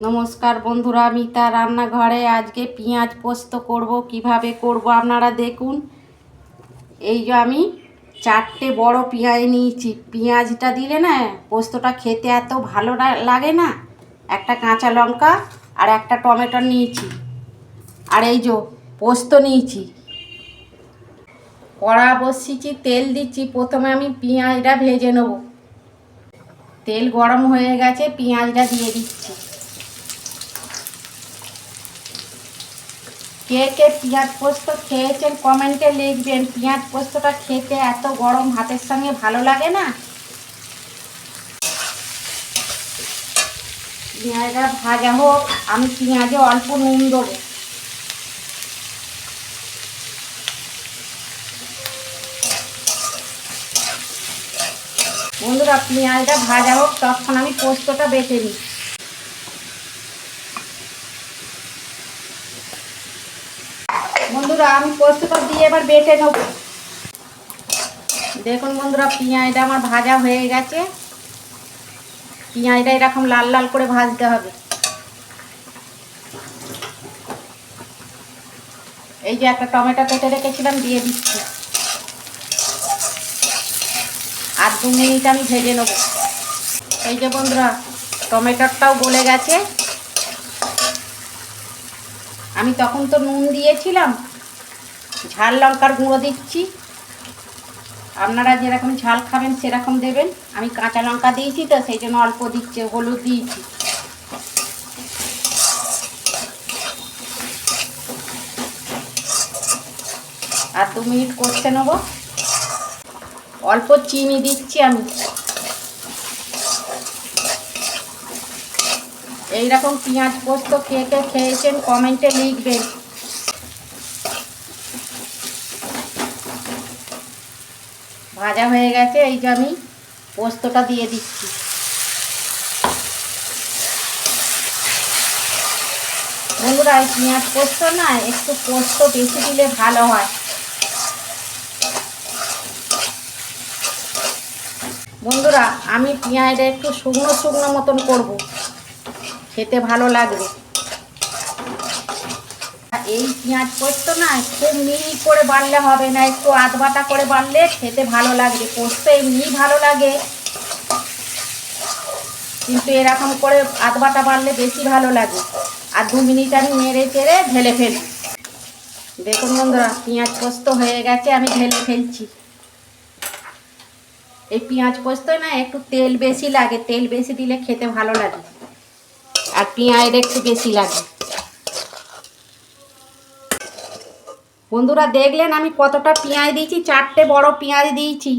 নমস্কার বন্ধুরা, মিতা রান্নাঘরে আজকে পেঁয়াজ পোস্ত করব। কিভাবে করব আপনারা দেখুন। এই যে আমি 4টে বড় পেঁয়াজ নিয়েছি। পেঁয়াজটা দিলে না পোস্তটা খেতে এত ভালো লাগে না। একটা কাঁচা লঙ্কা আর একটা টমেটো নিয়েছি, আর এই যে পোস্ত নিয়েছি। কড়া বসিয়েছি, তেল দিচ্ছি। প্রথমে আমি পেঁয়াজটা ভেজে নেব। তেল গরম হয়ে গেছে, পেঁয়াজটা দিয়ে দিচ্ছি। কে কে পেঁয়াজ পোস্ত খেয়েছেন কমেন্টে লিখবেন। পেঁয়াজ পোস্তটা খেতে এত গরম ভাতের সঙ্গে ভালো লাগে না। পেঁয়াজটা ভাজা হোক, আমি পেঁয়াজে অল্প নুন দেবো। বন্ধুরা, পেঁয়াজটা ভাজা হোক, তখন আমি পোস্তটা বেটে নিই। বন্ধুরা, আমি পোস্তটা দিয়ে এবার বেটে নেব। দেখুন বন্ধুরা, পেঁয়াজটা আমার ভাজা হয়ে গেছে। পেঁয়াজটা এরকম লাল লাল করে ভাজতে হবে। এই যে একটা টমেটো কেটে রেখেছিলাম, দিয়ে দিচ্ছি। আর 2 মিনিট আমি ভেজে নেব। এই যে বন্ধুরা, টমেটোটাও গলে গেছে। আমি তখন তো নুন দিয়েছিলাম। ঝাল লঙ্কার গুঁড়ো দিচ্ছি। আপনারা যেরকম ঝাল খাবেন সেরকম দেবেন। আমি কাঁচা লঙ্কা দিয়েছি তো, সেই জন্য অল্প দিচ্ছি। হলুদ দিয়েছি। আর 2 মিনিট কষতে নেব। অল্প চিনি দিচ্ছি আমি। এইরকম পেঁয়াজ পোস্ত কে কে খেয়েছেন কমেন্টে লিখবেন। ভাজা হয়ে গেছে, এই যে আমি পোস্তটা দিয়ে দিচ্ছি। বন্ধুরা, এই পেঁয়াজ পোস্ত না একটু পোস্ত বেশি দিলে ভালো হয়। বন্ধুরা, আমি পেঁয়াজটা একটু শুকনো শুকনো মতন করব, খেতে ভালো লাগবে। এই পেঁয়াজ পোস্ত না খুব মিহি করে বাড়লে হবে না, একটু আধ বাটা করে বাড়লে খেতে ভালো লাগবে। পোস্ত এমনি ভালো লাগে, কিন্তু এরকম করে আধ বাটা বাড়লে বেশি ভালো লাগে। আর 2 মিনিট আমি নেড়ে চেড়ে ঢেলে ফেলি। দেখুন বন্ধুরা, পেঁয়াজ পোস্ত হয়ে গেছে, আমি ঢেলে ফেলছি। এই পেঁয়াজ পোস্তয় না একটু তেল বেশি লাগে, তেল বেশি দিলে খেতে ভালো লাগে। আর পেঁয়াজটা একটু বেশি লাগে। বন্ধুরা, দেখলেন আমি কতটা পেঁয়াজ দিয়েছি। 4টে বড় পেঁয়াজ দিয়েছি,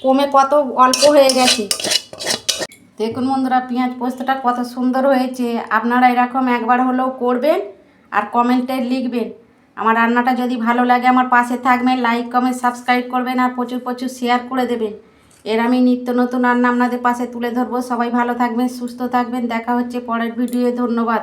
কমে কত অল্প হয়ে গেছে। দেখুন বন্ধুরা, পেঁয়াজ পোস্তটা কত সুন্দর হয়েছে। আপনারা এরকম একবার হলেও করবেন আর কমেন্টে লিখবেন। আমার রান্নাটা যদি ভালো লাগে আমার পাশে থাকবেন, লাইক কমেন্ট সাবস্ক্রাইব করবেন, আর প্রচুর প্রচুর শেয়ার করে দেবেন। এর আমি নিত্য নতুন রান্না আপনাদের পাশে তুলে ধরবো। সবাই ভালো থাকবেন, সুস্থ থাকবেন। দেখা হচ্ছে পরের ভিডিওয়ে। ধন্যবাদ।